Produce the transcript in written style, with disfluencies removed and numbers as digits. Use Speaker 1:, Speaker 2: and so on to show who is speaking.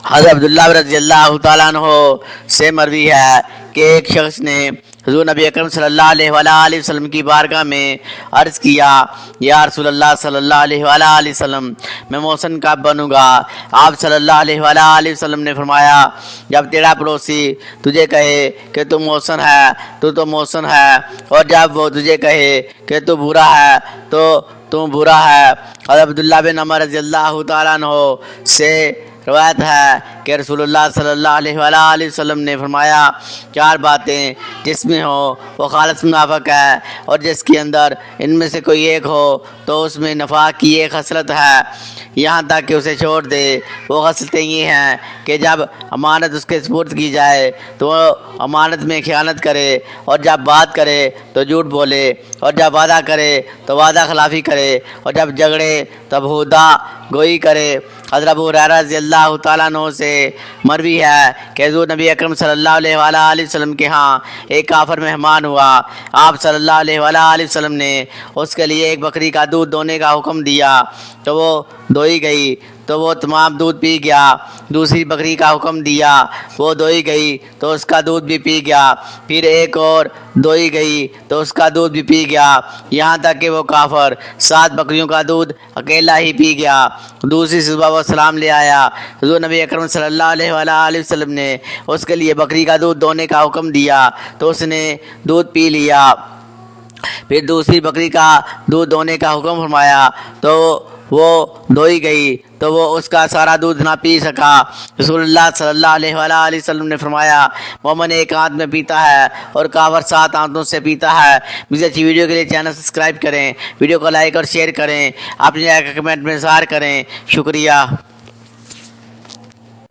Speaker 1: حضرت عبداللہ رضی اللہ تعالیٰ عنہ سے مروی ہے کہ ایک شخص نے حضور نبی اکرم صلی اللہ علیہ وآلہ وسلم کی بارگاہ میں عرض کیا، یا رسول اللہ صلی اللہ علیہ وآلہ وسلم، میں محسن کب بنوں گا؟ آپ صلی اللہ علیہ وآلہ وسلم نے فرمایا، جب تیرا پڑوسی تجھے کہے کہ تو محسن ہے تو محسن ہے، اور جب وہ تجھے کہے کہ تو برا ہے تو برا ہے۔ حضرت عبداللہ بن عمر رضی اللہ تعالیٰ عنہ سے روایت ہے کہ رسول اللہ صلی اللہ علیہ وآلہ وسلم نے فرمایا، چار باتیں جس میں ہو وہ خالص منافق ہے، اور جس کے اندر ان میں سے کوئی ایک ہو تو اس میں نفاق کی ایک خصلت ہے، یہاں تک کہ اسے چھوڑ دے۔ وہ خصلتیں یہ ہیں کہ جب امانت اس کے سپرد کی جائے تو وہ امانت میں خیانت کرے، اور جب بات کرے تو جھوٹ بولے، اور جب وعدہ کرے تو وعدہ خلافی کرے، اور جب جھگڑے تو بہودہ گوئی کرے۔ حضرت ابو ہریرہ رضی اللہ تعالیٰ عنہ سے مروی ہے کہ حضور نبی اکرم صلی اللہ علیہ وآلہ وسلم کے ہاں ایک کافر مہمان ہوا۔ آپ صلی اللہ علیہ وآلہ وسلم نے اس کے لیے ایک بکری کا دودھ دونے کا حکم دیا تو وہ دوئی گئی تو وہ تمام دودھ پی گیا۔ دوسری بکری کا حکم دیا، وہ دوئی گئی تو اس کا دودھ بھی پی گیا۔ پھر ایک اور دوئی گئی تو اس کا دودھ بھی پی گیا، یہاں تک کہ وہ کافر 7 بکریوں کا دودھ اکیلا ہی پی گیا۔ دوسری صبح وہ سلام لے آیا، حضور نبی اکرم صلی اللہ علیہ وآلہ وسلم نے اس کے لیے بکری کا دودھ دونے کا حکم دیا تو اس نے دودھ پی لیا۔ پھر دوسری بکری کا دودھ دونے کا حکم فرمایا تو وہ دوئی گئی تو وہ اس کا سارا دودھ نہ پی سکا۔ رسول اللہ صلی اللہ علیہ وآلہ وسلم نے فرمایا، مومن ایک ہاتھ میں پیتا ہے اور کافر 7 ہاتھوں سے پیتا ہے۔ مزید اچھی ویڈیو کے لیے چینل سبسکرائب کریں، ویڈیو کو لائک اور شیئر کریں، اپنی رائے کا کمنٹ میں اظہار کریں۔ شکریہ۔